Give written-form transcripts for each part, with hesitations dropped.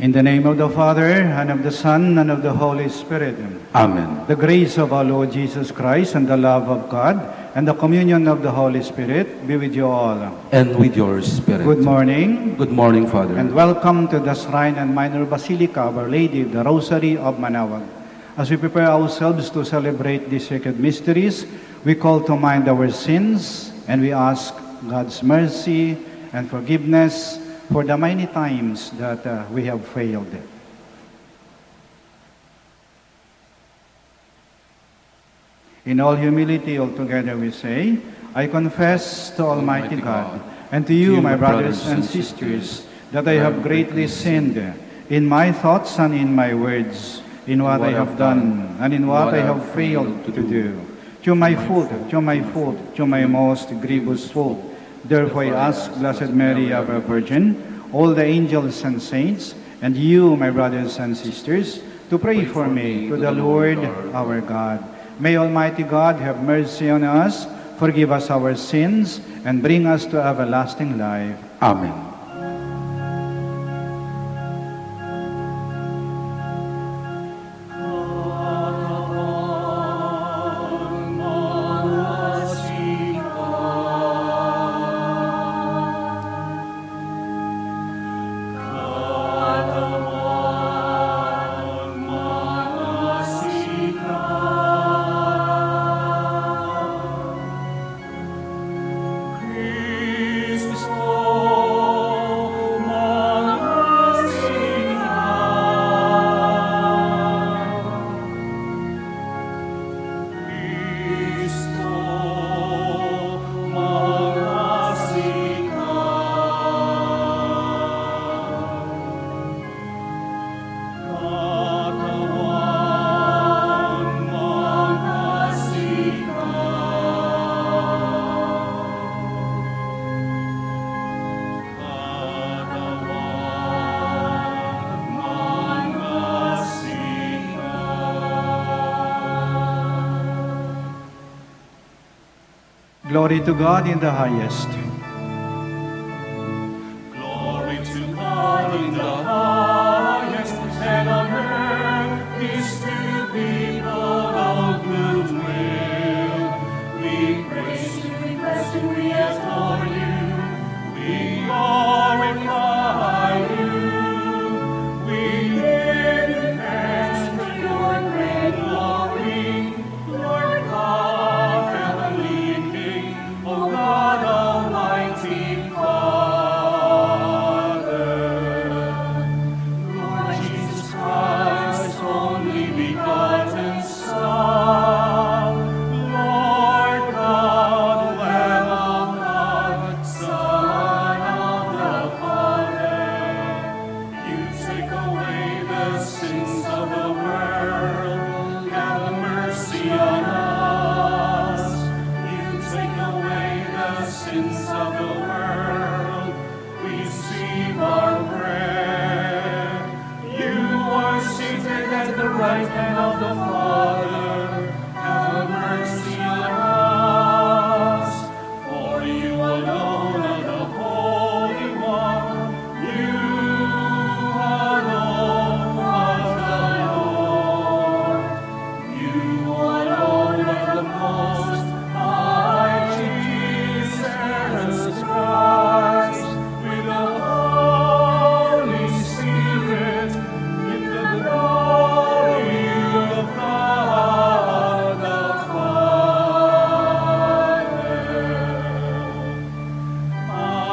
In the name of the Father, and of the Son, and of the Holy Spirit. Amen. The grace of our Lord Jesus Christ, and the love of God, and the communion of the Holy Spirit be with you all. And with your spirit. Good morning. Good morning, Father. And welcome to the Shrine and Minor Basilica of Our Lady of the Rosary of Manaoag. As we prepare ourselves to celebrate these sacred mysteries, we call to mind our sins, and we ask God's mercy and forgiveness for the many times that we have failed. In all humility, altogether we say, I confess to Almighty God and to you, my brothers and sisters, that I have greatly sinned in my thoughts and in my words, in what I have done and in what I have failed to do. To my fault, to my most grievous fault. Therefore I ask Blessed Mary, ever Virgin, all the angels and saints, and you, my brothers and sisters, to pray for me to the Lord our God. May Almighty God have mercy on us, forgive us our sins, and bring us to everlasting life. Amen. Glory to God in the highest. Glory to God in the highest, and on earth peace to people of good will. We praise you, we bless you, we adore you, we glorify you. We give you thanks for your great glory, Lord God, heavenly King, O God, Almighty Father. Lord Jesus Christ, only begotten Son, Lord God, Lamb of God, Son of the Father, you take away the sins of the world, have mercy on us. You take away the sins of the world, receive our prayer. You are seated at the right hand of the Father, have mercy on us. For you alone are the Holy One, you alone are the Lord, you alone are the Most High Jesus Christ, with the Holy Spirit, in the glory of God the Father. Amen.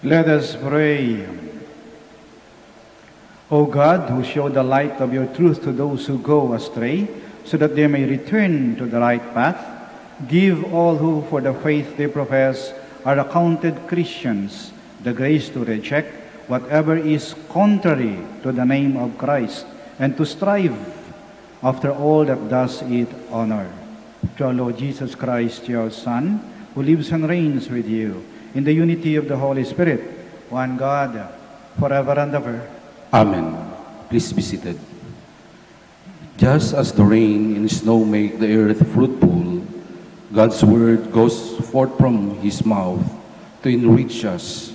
Let us pray. O God, who show the light of your truth to those who go astray, so that they may return to the right path, give all who, for the faith they profess, are accounted Christians, the grace to reject whatever is contrary to the name of Christ, and to strive after all that does it honor. To our Lord Jesus Christ, your Son, who lives and reigns with you, in the unity of the Holy Spirit, one God, forever and ever. Amen. Please be seated. Just as the rain and snow make the earth fruitful, God's word goes forth from his mouth to enrich us.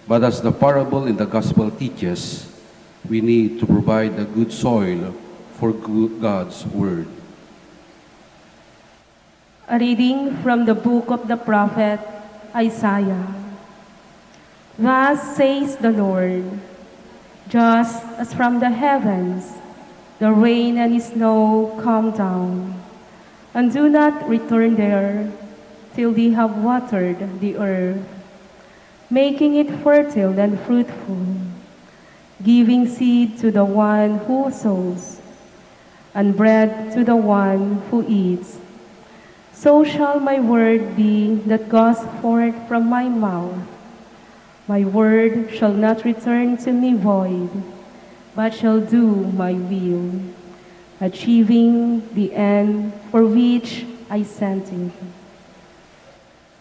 But as the parable in the gospel teaches, we need to provide the good soil for God's word. A reading from the book of the prophet Isaiah. Thus says the Lord, just as from the heavens the rain and snow come down, and do not return there till they have watered the earth, making it fertile and fruitful, giving seed to the one who sows, and bread to the one who eats. So shall my word be that goes forth from my mouth. My word shall not return to me void, but shall do my will, achieving the end for which I sent it.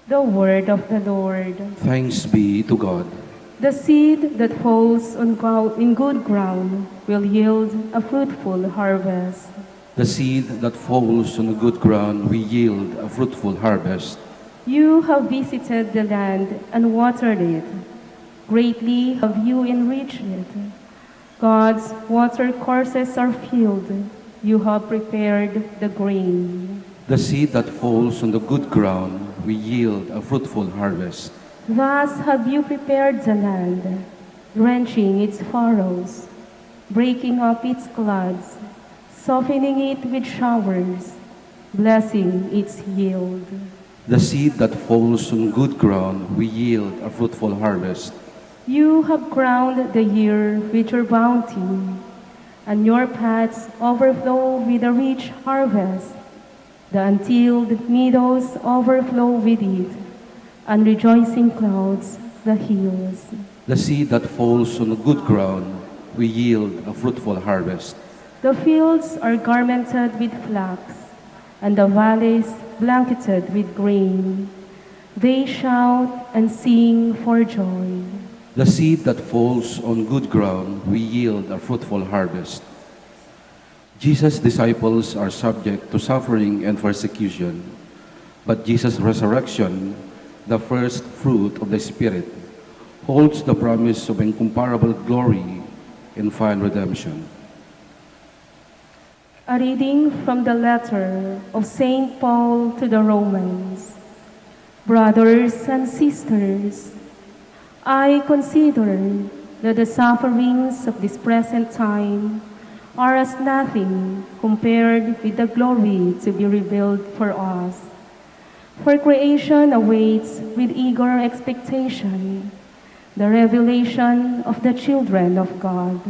The word of the Lord. Thanks be to God. The seed that falls in good ground will yield a fruitful harvest. The seed that falls on a good ground will yield a fruitful harvest. You have visited the land and watered it. Greatly have you enriched it. God's water courses are filled. You have prepared the grain. The seed that falls on the good ground will yield a fruitful harvest. Thus have you prepared the land, drenching its furrows, breaking up its clods, softening it with showers, blessing its yield. The seed that falls on good ground will yield a fruitful harvest. You have crowned the year with your bounty, and your paths overflow with a rich harvest. The untilled meadows overflow with it, and rejoicing clouds the hills. The seed that falls on good ground will yield a fruitful harvest. The fields are garmented with flax, and the valleys blanketed with grain. They shout and sing for joy. The seed that falls on good ground will yield a fruitful harvest. Jesus' disciples are subject to suffering and persecution, but Jesus' resurrection, the first fruit of the Spirit, holds the promise of incomparable glory and final redemption. A reading from the letter of St. Paul to the Romans. Brothers and sisters, I consider that the sufferings of this present time are as nothing compared with the glory to be revealed for us. For creation awaits with eager expectation the revelation of the children of God.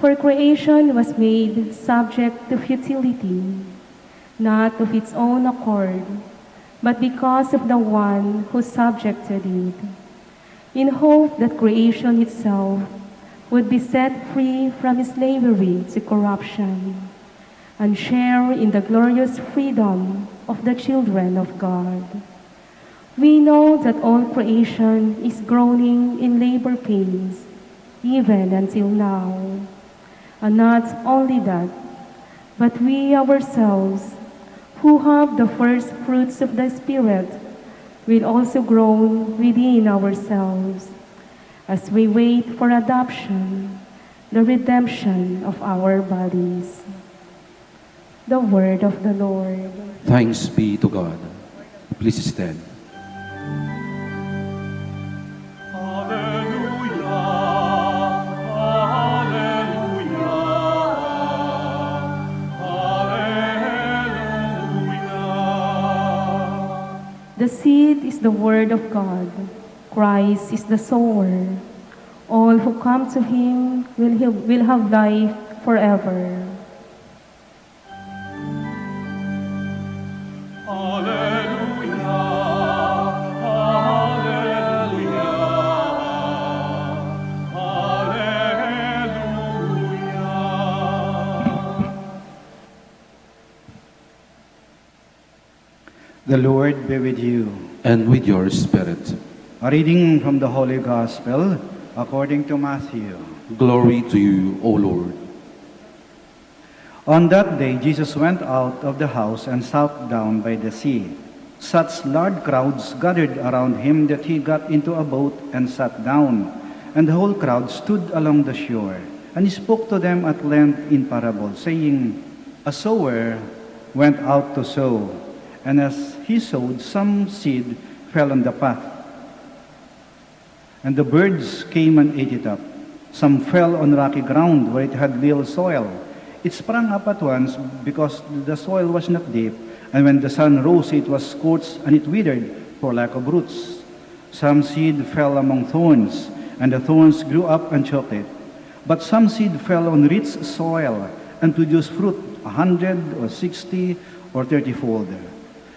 For creation was made subject to futility, not of its own accord, but because of the one who subjected it, in hope that creation itself would be set free from slavery to corruption and share in the glorious freedom of the children of God. We know that all creation is groaning in labor pains, even until now. And not only that, but we ourselves, who have the first fruits of the Spirit, will also groan within ourselves as we wait for adoption, the redemption of our bodies. The word of the Lord. Thanks be to God. Please stand. The seed is the word of God. Christ is the sower. All who come to him will have life forever. The Lord be with you. And with your spirit. A reading from the Holy Gospel according to Matthew. Glory to you, O Lord. On that day, Jesus went out of the house and sat down by the sea. Such large crowds gathered around him that he got into a boat and sat down, and the whole crowd stood along the shore. And he spoke to them at length in parables, saying, A sower went out to sow, and as he sowed, some seed fell on the path, and the birds came and ate it up. Some fell on rocky ground where it had little soil. It sprang up at once because the soil was not deep, and when the sun rose, it was scorched and it withered for lack of roots. Some seed fell among thorns, and the thorns grew up and choked it. But some seed fell on rich soil and produced fruit 100 or 60 or 30-fold.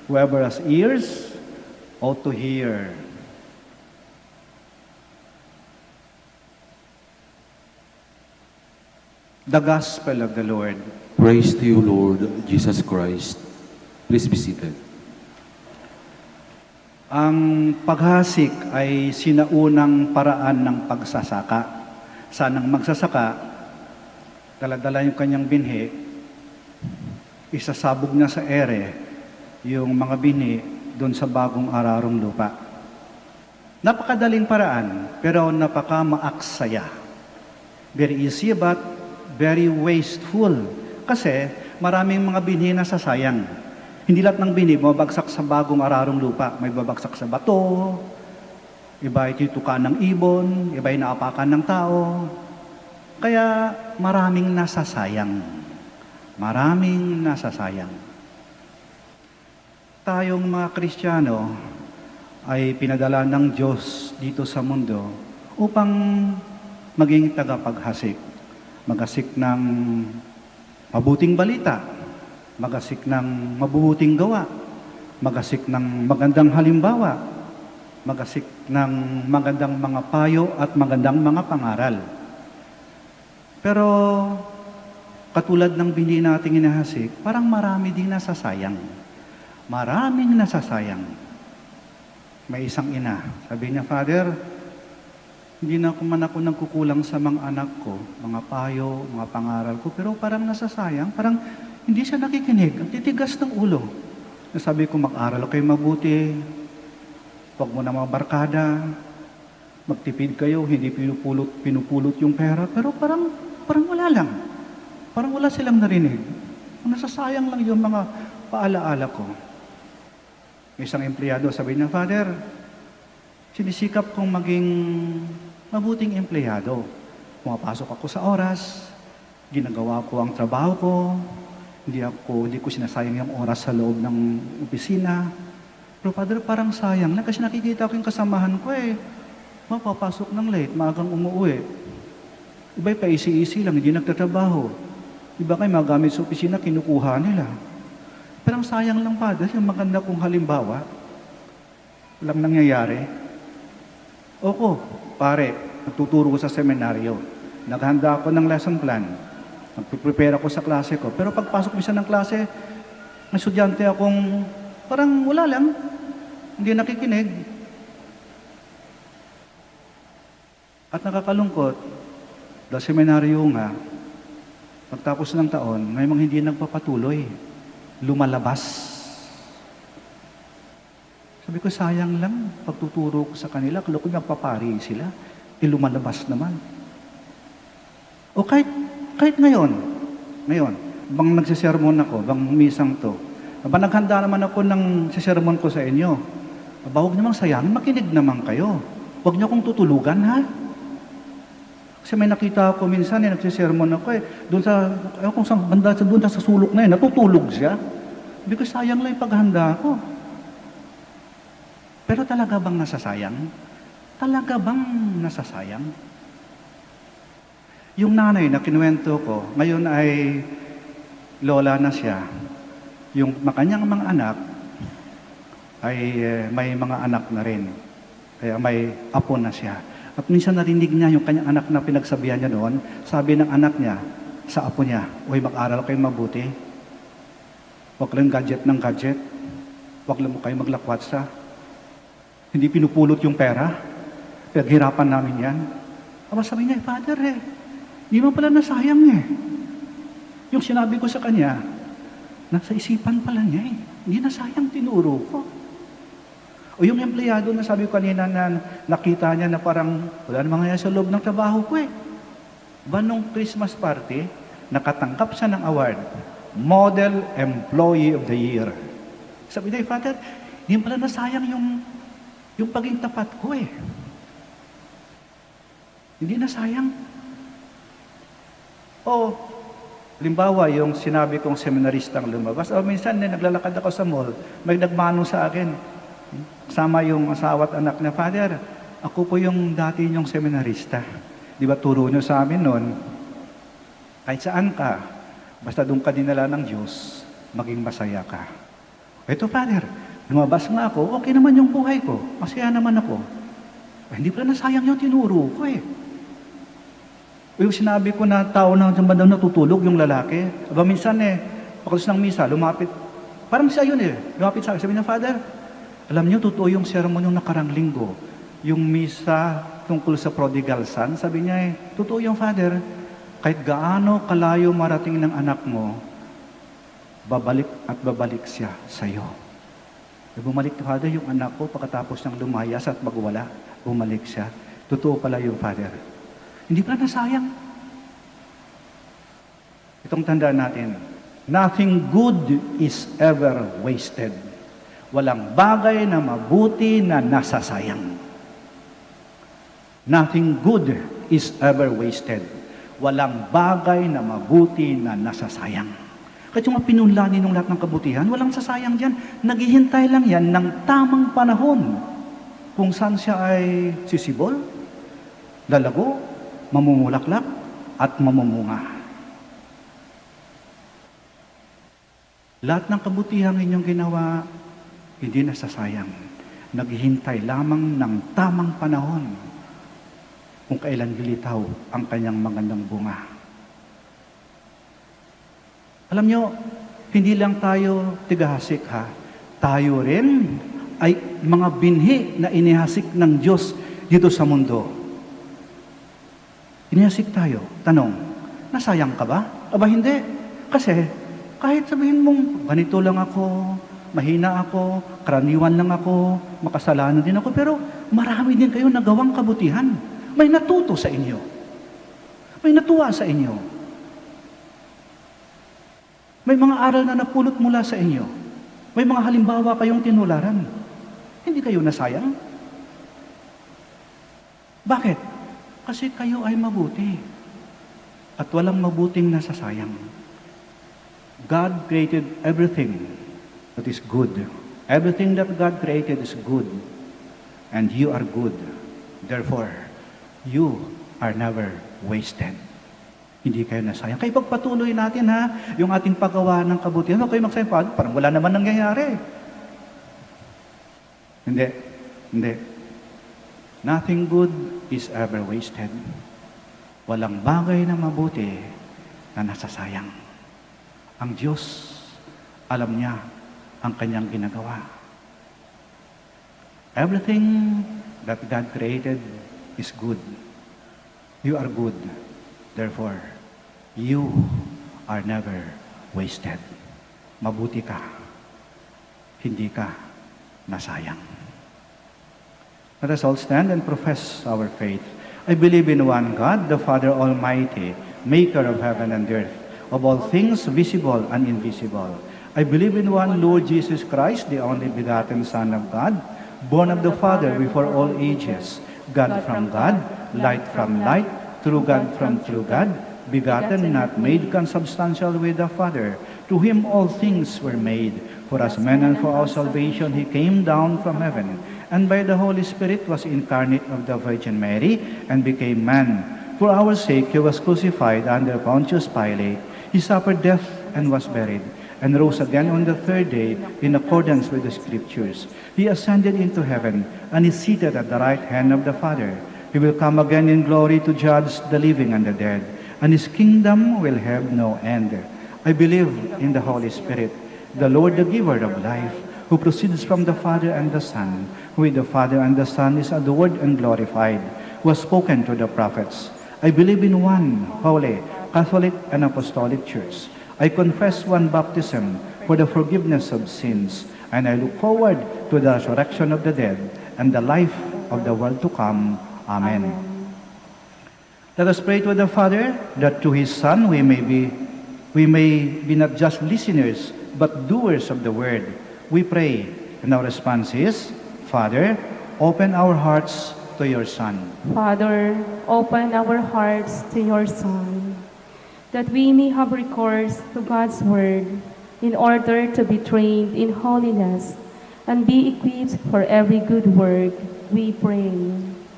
Whoever has ears ought to hear. The Gospel of the Lord. Praise to you, Lord Jesus Christ. Please be seated. Ang paghasik ay sinaunang paraan ng pagsasaka. Sanang magsasaka, dala-dala yung kanyang binhi, isasabog na sa ere yung mga binhi doon sa bagong ararong lupa. Napakadaling paraan, pero napaka-maaksaya. Very easy but very wasteful. Kasi maraming mga binhi na sasayang. Hindi lahat ng binhi mabagsak sa bagong ararong lupa. May babagsak sa bato, iba ay titukan ng ibon, iba ay naapakan ng tao. Kaya maraming nasasayang. Maraming nasasayang. Tayong mga Kristiyano ay pinadala ng Diyos dito sa mundo upang maging tagapaghasik. Magasik ng mabuting balita, magasik ng mabubuting gawa, magasik ng magandang halimbawa, magasik ng magandang mga payo at magandang mga pangaral. Pero katulad ng binhi nating inahasik, parang marami din nasasayang. Maraming nasasayang. May isang ina, sabi niya, Father, hindi na ako nagkukulang sa mga anak ko, mga payo, mga pangaral ko, pero parang nasasayang, parang hindi siya nakikinig, ang titigas ng ulo. Sabi ko, mag-aral kayo mabuti, huwag mo na mga barkada, magtipid kayo, hindi pinupulot yung pera, pero parang wala lang. Parang wala silang narinig. Nasasayang lang yung mga paalaala ko. May isang empleyado, sabi niya, Father, sinisikap kong maging mabuting empleyado. Pumapasok ako sa oras, ginagawa ko ang trabaho ko, hindi ko sinasayang yung oras sa loob ng opisina. Pero Father, parang sayang na kasi nakikita ko yung kasamahan ko mapapasok ng late, maagang umuwi. Iba'y paisi-isi lang, hindi nagtatrabaho. Iba kayo magamit sa opisina, kinukuha nila. Pero ang sayang lang, Father, yung maganda kong halimbawa, walang nangyayari. Opo, pare, nagtuturo ko sa seminaryo. Naghanda ako ng lesson plan. Nagpiprepare ako sa klase ko. Pero pagpasok ko siya ng klase, may estudyante akong parang wala lang. Hindi nakikinig. At nakakalungkot, dahil seminaryo nga, pagtapos ng taon, may mga hindi nagpapatuloy. Lumalabas. Sabi ko, sayang lang, pagtuturo ko sa kanila, kalo ko nagpapari sila, lumalabas naman. O kahit ngayon, bang nagsisermon ako, bang misang to, bang naghanda naman ako ng sisermon ko sa inyo, huwag namang sayangin, makinig naman kayo. Huwag niyo akong tutulugan, ha? Kasi may nakita ako minsan, nagsisermon ako doon sa, kung saan banda, doon sa sulok na natutulog siya. Sabi ko, sayang lang yung paghanda ko. Pero talaga bang nasasayang? Talaga bang nasasayang? Yung nanay na kinuwento ko, ngayon ay lola na siya. Yung kanyang mga anak ay may mga anak na rin. Kaya may apo na siya. At minsan narinig niya yung kanyang anak na pinagsabihan niya noon, sabi ng anak niya sa apo niya, "Uy, mag-aral kayo mabuti. Huwag lang gadget ng gadget. Huwag lang kayo maglakwatsa. Hindi pinupulot yung pera. Pinaghirapan namin yan." Aba, sabi niya, Father, hindi mo pala nasayang Yung sinabi ko sa kanya, nasa isipan pala niya Hindi nasayang tinuro ko. O yung empleyado na sabi ko kanina na nakita niya na parang wala namang nangyayari sa loob ng trabaho ko eh. Ba nung Christmas party, nakatanggap siya ng award, Model Employee of the Year. Sabi niya, Father, hindi pala nasayang yung paging tapat ko eh. Hindi nasayang. O, limbawa, yung sinabi kong seminaristang lumabas, o minsan naglalakad ako sa mall, may nagmano sa akin, kasama yung asawa at anak na, Father, ako po yung dati yung seminarista. Di ba turo nyo sa amin noon, kahit saan ka, basta doon ka dinala ng Diyos, maging masaya ka. Ito, Father, lumabas nga ako, okay naman yung buhay ko, masaya naman ako. Hindi pala nasayang yung tinuro ko eh. Yung sinabi ko na tao na bandang natutulog, yung lalaki, aba minsan pagkalos ng misa, lumapit, parang siya yun lumapit sa akin, sabi niya, Father, alam niyo, totoo yung sermon yung nakarang linggo, yung misa tungkol sa prodigal son, sabi niya totoo yung Father, kahit gaano kalayo marating ng anak mo, babalik at babalik siya sa iyo. Bumalik, Father, yung anak ko pagkatapos ng lumayas at magwala, bumalik siya. Totoo pala yung Father. Hindi pala nasayang. Itong tandaan natin, nothing good is ever wasted. Walang bagay na mabuti na nasasayang. Nothing good is ever wasted. Walang bagay na mabuti na nasasayang. Kahit yung pinunlani ng lahat ng kabutihan, walang sasayang dyan. Naghihintay lang yan ng tamang panahon. Kung saan siya ay sisibol, lalago, mamumulaklak, at mamumunga. Lahat ng kabutihan inyong ginawa, hindi nasasayang. Naghihintay lamang ng tamang panahon kung kailan lilitaw ang kanyang magandang bunga. Alam nyo, hindi lang tayo tigahasik ha. Tayo rin ay mga binhi na inihasik ng Diyos dito sa mundo. Inihasik tayo. Tanong, nasayang ka ba? Aba hindi. Kasi kahit sabihin mong ganito lang ako, mahina ako, karaniwan lang ako, makasalanan din ako, pero marami din kayo nagawang kabutihan. May natuto sa inyo. May natuwa sa inyo. May mga aral na napulot mula sa inyo. May mga halimbawa kayong tinularan. Hindi kayo nasayang? Bakit? Kasi kayo ay mabuti. At walang mabuting nasasayang. God created everything that is good. Everything that God created is good. And you are good. Therefore, you are never wasted. Hindi kayo nasayang. Kaya pagpatuloy natin yung ating paggawa ng kabutihan. Huwag kayo magsayang, parang wala naman nangyayari. Hindi. Hindi. Nothing good is ever wasted. Walang bagay na mabuti na nasasayang. Ang Diyos, alam niya ang kanyang ginagawa. Everything that God created is good. You are good. Therefore, you are never wasted. Mabuti ka. Hindi ka nasayang. Let us all stand and profess our faith. I believe in one God, the Father Almighty, maker of heaven and earth, of all things visible and invisible. I believe in one Lord Jesus Christ, the only begotten Son of God, born of the Father before all ages, God from God, light from light, true God from true God, begotten, not made, consubstantial with the Father. To him all things were made. For us men and for our salvation he came down from heaven, and by the Holy Spirit was incarnate of the Virgin Mary, and became man. For our sake he was crucified under Pontius Pilate. He suffered death and was buried, and rose again on the third day in accordance with the Scriptures. He ascended into heaven, and is seated at the right hand of the Father. He will come again in glory to judge the living and the dead, and his kingdom will have no end. I believe in the Holy Spirit, the Lord, the giver of life, who proceeds from the Father and the Son, who with the Father and the Son is adored and glorified, who has spoken to the prophets. I believe in one holy, Catholic, and Apostolic Church. I confess one baptism for the forgiveness of sins. and I look forward to the resurrection of the dead and the life of the world to come. Amen. Let us pray to the Father that through His Son we may be not just listeners but doers of the word. We pray, and our response is, Father, open our hearts to your Son. Father, open our hearts to your Son, that we may have recourse to God's word in order to be trained in holiness and be equipped for every good work. We pray.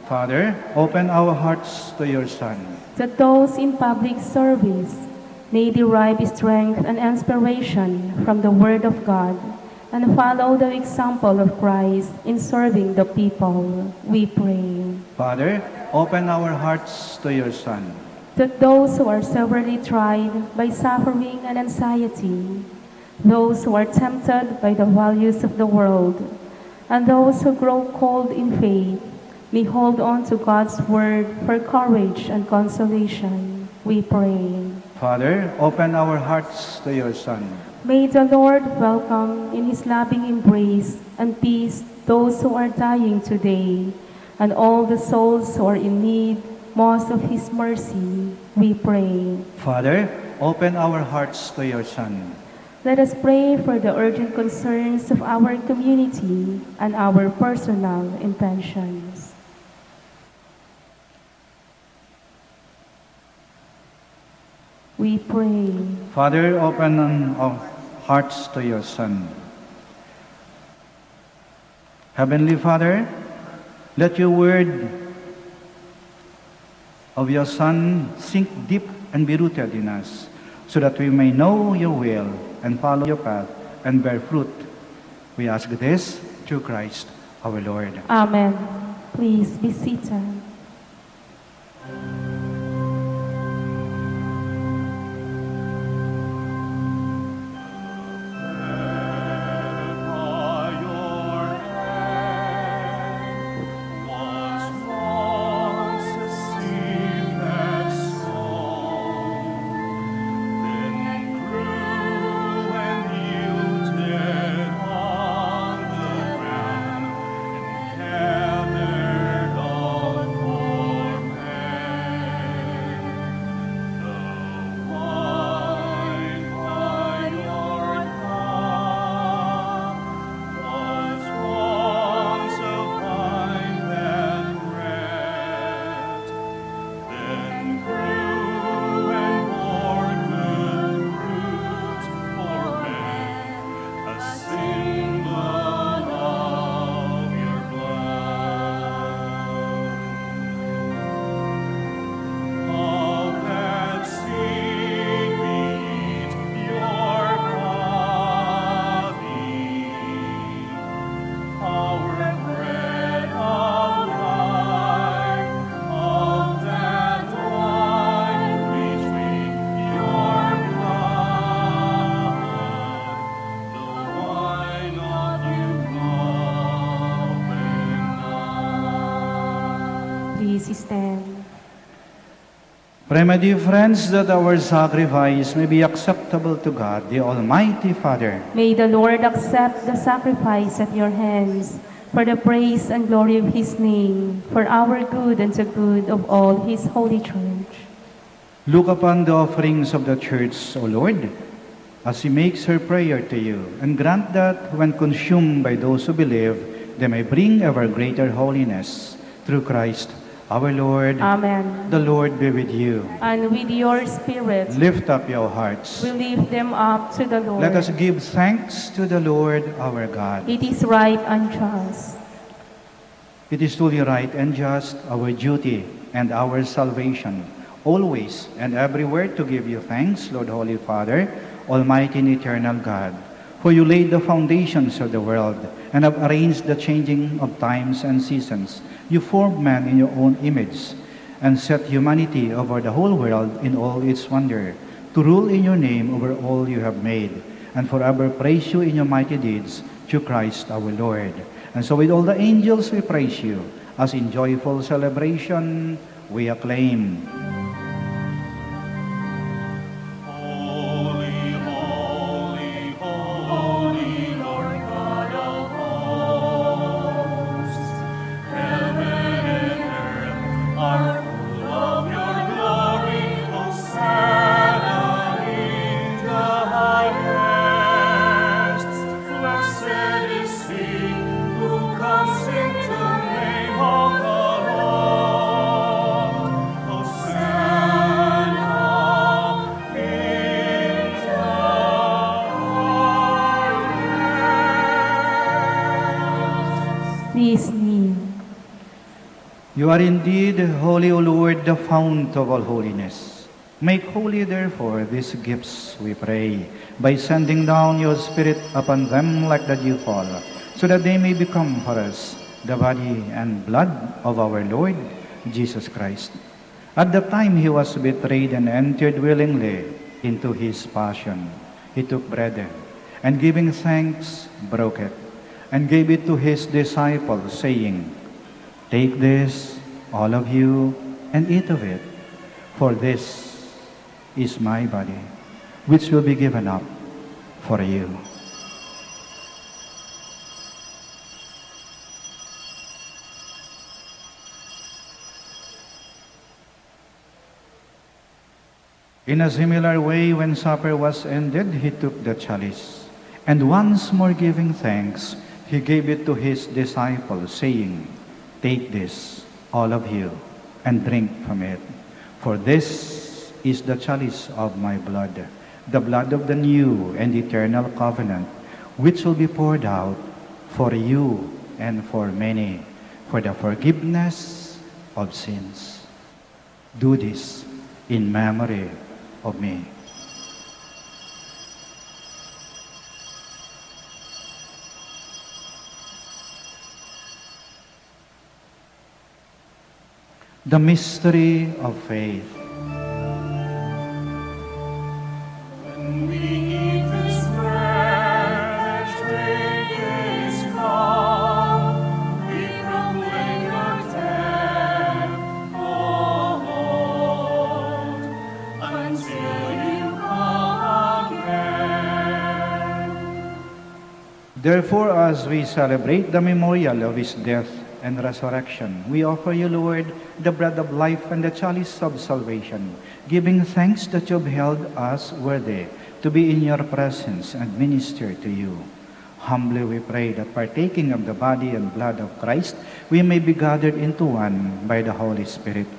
Father, open our hearts to your Son, that those in public service may derive strength and inspiration from the Word of God and follow the example of Christ in serving the people. We pray. Father, open our hearts to your Son, that those who are severely tried by suffering and anxiety, those who are tempted by the values of the world, and those who grow cold in faith may hold on to God's word for courage and consolation. We pray. Father, open our hearts to your Son. May the Lord welcome in His loving embrace and peace those who are dying today, and all the souls who are in need most of His mercy. We pray. Father, open our hearts to your Son. Let us pray for the urgent concerns of our community and our personal intentions. We pray. Father, open our hearts to your Son. Heavenly Father, let your word of your Son sink deep and be rooted in us, so that we may know your will and follow your path and bear fruit. We ask this through Christ our Lord. Amen. Please be seated. Please stand. Pray, my dear friends, that our sacrifice may be acceptable to God, the Almighty Father. May the Lord accept the sacrifice at your hands for the praise and glory of His name, for our good and the good of all His holy church. Look upon the offerings of the church, O Lord, as she makes her prayer to you, and grant that, when consumed by those who believe, they may bring ever greater holiness. Through Christ our Lord. Amen. The Lord be with you. And with your spirit, Lift up your hearts. we lift them up to the Lord. Let us give thanks to the Lord our God. It is right and just. It is truly right and just, our duty and our salvation, always and everywhere to give you thanks, Lord Holy Father, Almighty and eternal God. For you laid the foundations of the world and have arranged the changing of times and seasons. You formed man in your own image and set humanity over the whole world in all its wonder, to rule in your name over all you have made, and forever praise you in your mighty deeds through Christ our Lord. And so with all the angels we praise you, as in joyful celebration we acclaim. Holy, holy, holy, Lord God You are indeed holy, O Lord, the fount of all holiness. Make holy, therefore, these gifts, we pray, by sending down your Spirit upon them like the dewfall, so that they may become for us the body and blood of our Lord Jesus Christ. At the time he was betrayed and entered willingly into his passion, he took bread, and giving thanks, broke it, and gave it to his disciples, saying, "Take this, all of you, and eat of it, for this is my body, which will be given up for you." In a similar way, when supper was ended, he took the chalice, and once more giving thanks, he gave it to his disciples, saying, "Take this, all of you, and drink from it. For this is the chalice of my blood, the blood of the new and eternal covenant, which will be poured out for you and for many, for the forgiveness of sins. Do this in memory of me." The mystery of faith. When we eat this bread and drink this cup, we proclaim your death, O Lord, until you come again. Therefore, as we celebrate the memorial of his death and resurrection, we offer you, Lord, the bread of life and the chalice of salvation, giving thanks that you have held us worthy to be in your presence and minister to you. Humbly we pray that partaking of the body and blood of Christ, we may be gathered into one by the Holy Spirit.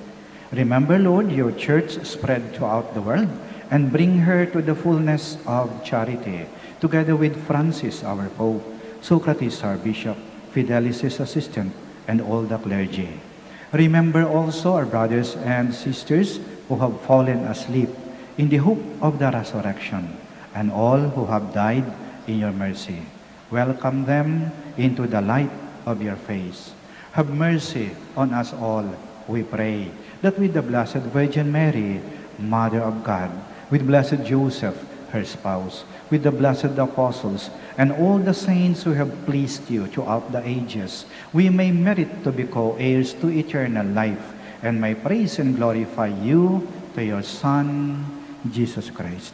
Remember, Lord, your church spread throughout the world, and bring her to the fullness of charity, together with Francis, our Pope, Socrates, our Bishop, Fidelis, his assistant, and all the clergy. Remember also our brothers and sisters who have fallen asleep in the hope of the resurrection, and all who have died in your mercy. Welcome them into the light of your face. Have mercy on us all, we pray, that with the Blessed Virgin Mary, Mother of God, with Blessed Joseph, her spouse, with the blessed apostles, and all the saints who have pleased you throughout the ages, we may merit to be co-heirs to eternal life, and may praise and glorify you to your Son, Jesus Christ.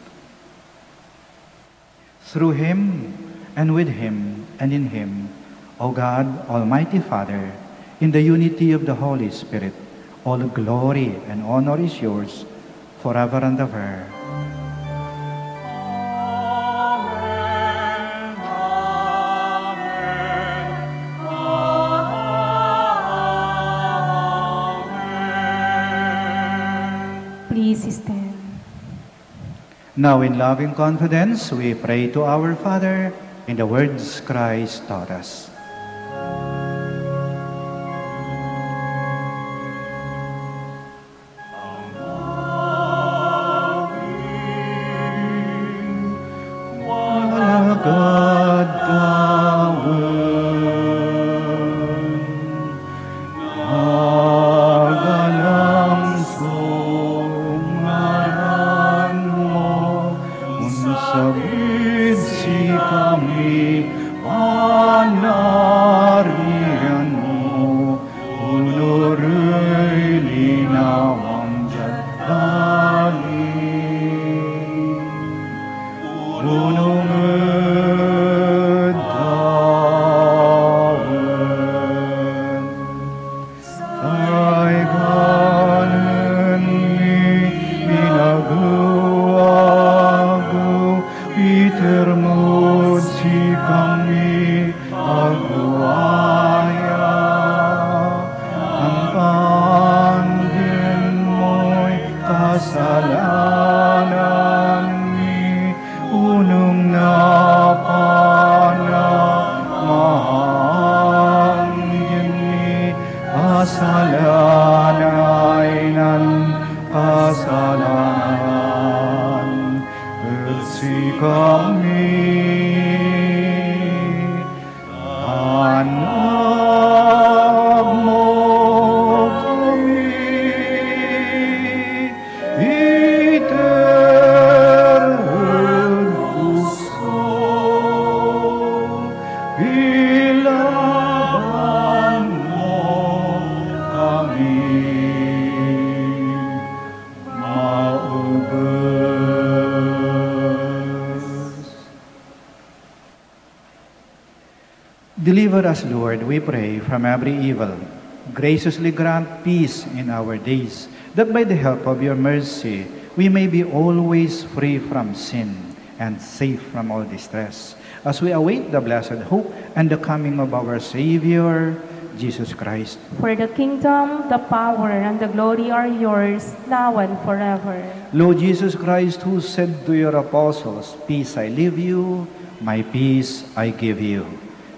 Through him, and with him, and in him, O God, Almighty Father, in the unity of the Holy Spirit, all glory and honor is yours, forever and ever. Please stand. Now in loving confidence, we pray to our Father in the words Christ taught us. Malagad kawan, nagalangsong ngaran mo, unsabid si kami, anak Deliver us, Lord, we pray, from every evil. Graciously grant peace in our days, that by the help of your mercy, we may be always free from sin and safe from all distress, as we await the blessed hope and the coming of our Savior, Jesus Christ. For the kingdom, the power, and the glory are yours, now and forever. Lord Jesus Christ, who said to your apostles, "Peace I leave you, my peace I give you,"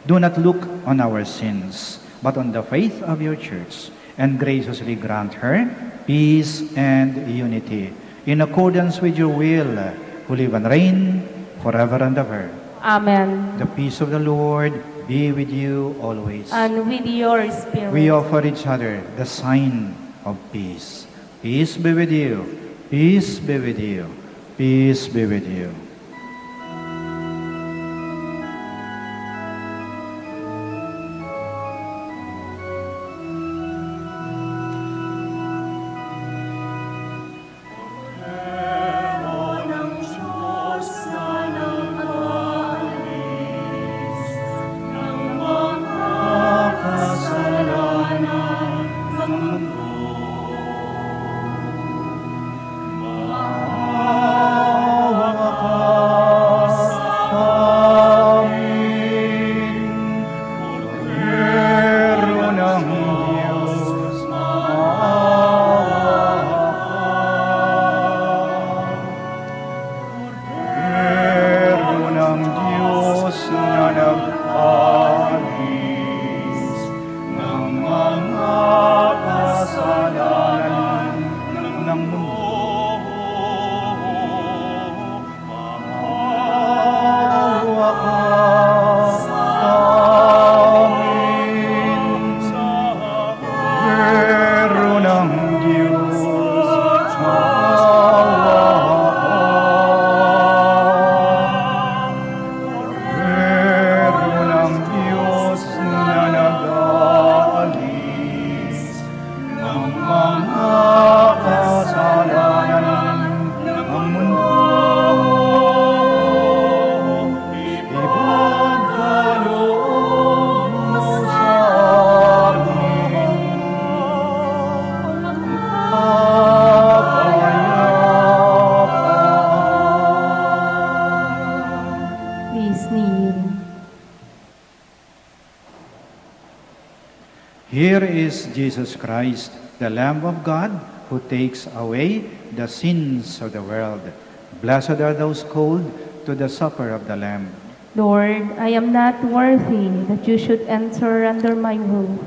do not look on our sins, but on the faith of your church, and graciously grant her peace and unity, in accordance with your will, who live and reign forever and ever. Amen. The peace of the Lord be with you always. And with your spirit. We offer each other the sign of peace. Peace be with you. Peace be with you. Peace be with you. Here is Jesus Christ, the Lamb of God, who takes away the sins of the world. Blessed are those called to the supper of the Lamb. Lord, I am not worthy that you should enter under my roof,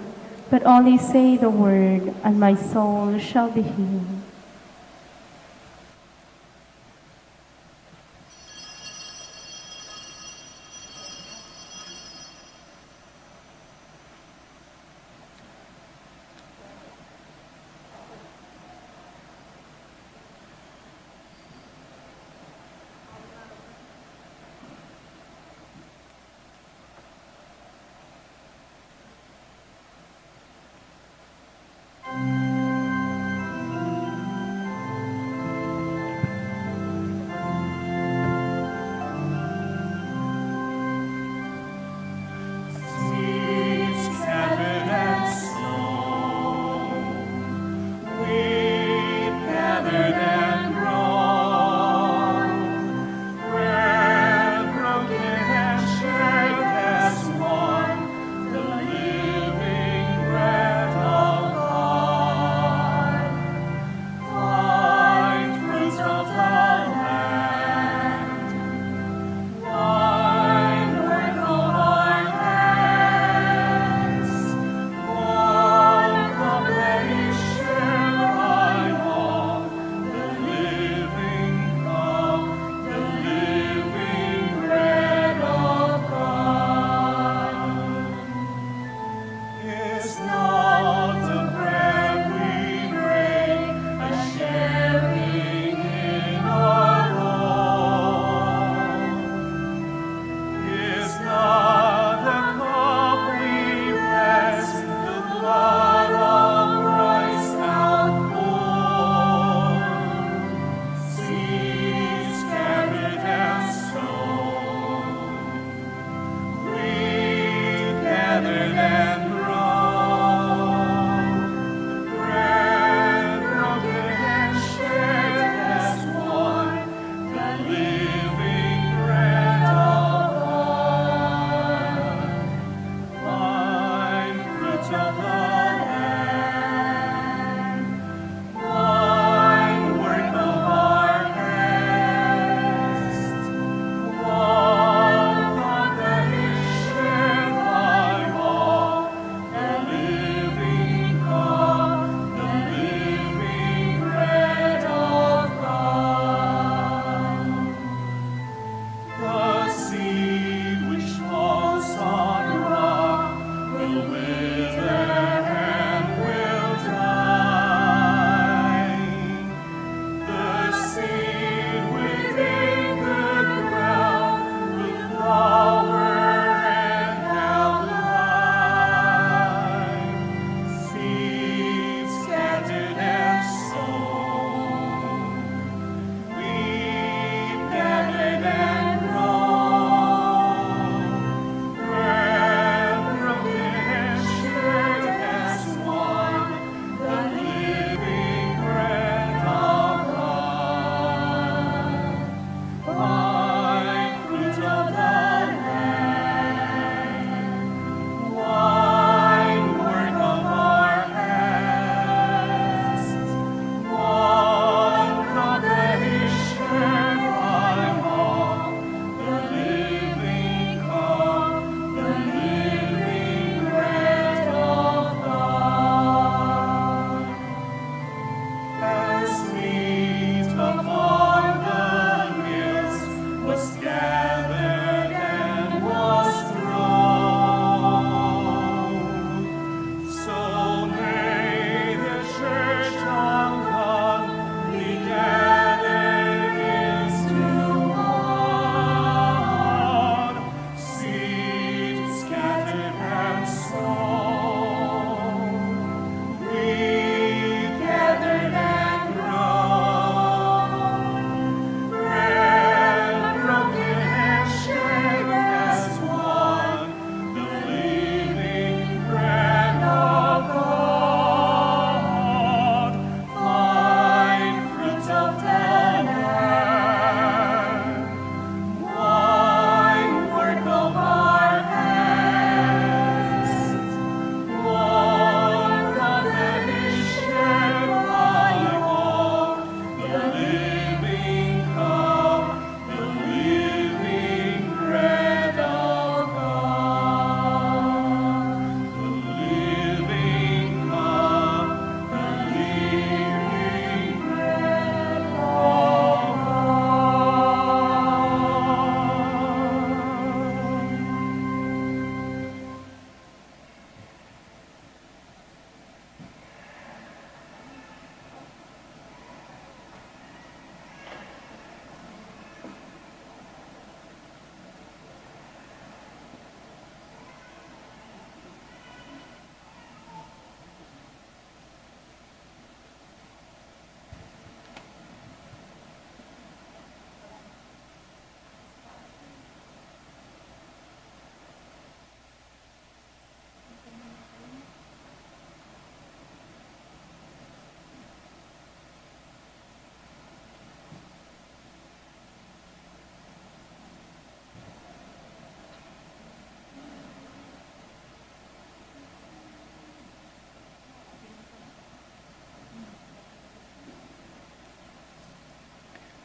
but only say the word, and my soul shall be healed.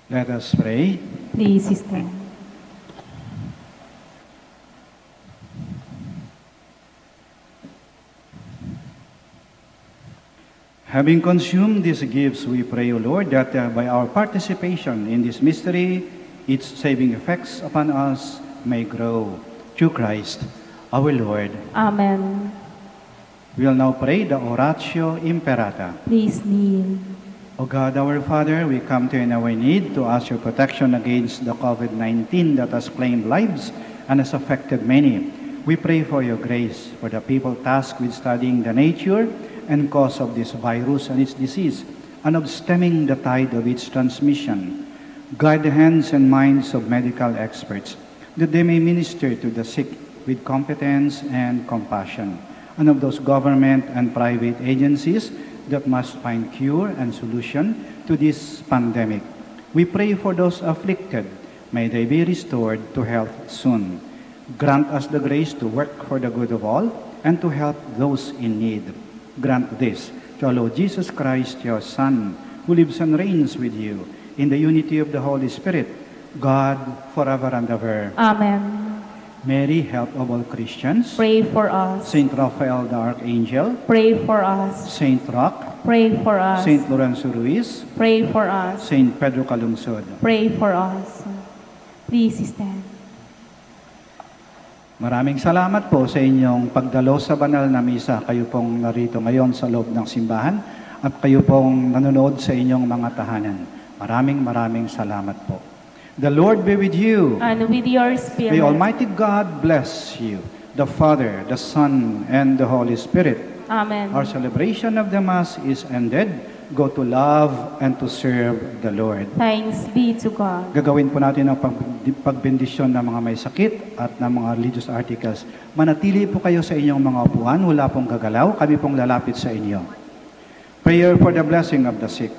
Let us pray. Please stand. Having consumed these gifts, we pray, O Lord, that by our participation in this mystery, its saving effects upon us may grow. Through Christ, our Lord. Amen. We will now pray the Oratio Imperata. Please kneel. O God, our Father, we come to you in our need to ask your protection against the COVID-19 that has claimed lives and has affected many. We pray for your grace for the people tasked with studying the nature and cause of this virus and its disease, and of stemming the tide of its transmission. Guide the hands and minds of medical experts, that they may minister to the sick with competence and compassion, and of those government and private agencies that must find cure and solution to this pandemic. We pray for those afflicted. May they be restored to health soon. Grant us the grace to work for the good of all and to help those in need. Grant this to our Lord Jesus Christ, your Son, who lives and reigns with you in the unity of the Holy Spirit, God, forever and ever. Amen. Mary, help of all Christians. Pray for us. Saint Raphael the Archangel. Pray for us. Saint Roch. Pray for us. Saint Lorenzo Ruiz. Pray for us. Saint Pedro Calungsod. Pray for us. Please stand. Maraming salamat po sa inyong pagdalo sa banal na misa. Kayo pong narito ngayon sa loob ng simbahan at kayo pong nanonood sa inyong mga tahanan. Maraming salamat po. The Lord be with you. And with your spirit. May Almighty God bless you, the Father, the Son, and the Holy Spirit. Amen. Our celebration of the Mass is ended. Go to love and to serve the Lord. Thanks be to God. Gagawin po natin ang pagbendisyon ng mga may sakit at ng mga religious articles. Manatili po kayo sa inyong mga upuan. Wala pong gagalaw. Kami pong lalapit sa inyo. Prayer for the blessing of the sick.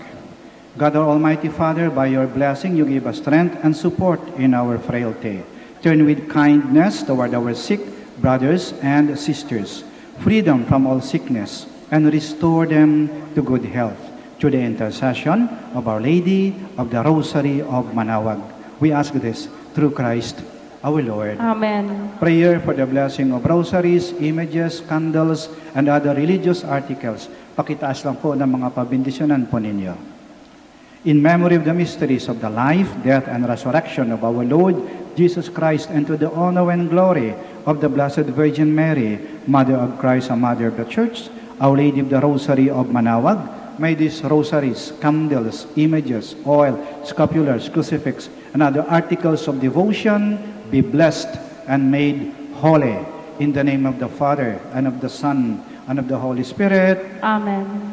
God, our Almighty Father, by your blessing, you give us strength and support in our frailty. Turn with kindness toward our sick brothers and sisters, freedom from all sickness, and restore them to good health. Through the intercession of Our Lady of the Rosary of Manaoag. We ask this through Christ our Lord. Amen. Prayer for the blessing of rosaries, images, candles, and other religious articles. Pakitaas lang po ng mga pabindisyonan po ninyo. In memory of the mysteries of the life, death, and resurrection of our Lord Jesus Christ, and to the honor and glory of the Blessed Virgin Mary, Mother of Christ and Mother of the Church, Our Lady of the Rosary of Manaoag, may these rosaries, candles, images, oil, scapulars, crucifix, and other articles of devotion be blessed and made holy. In the name of the Father, and of the Son, and of the Holy Spirit. Amen.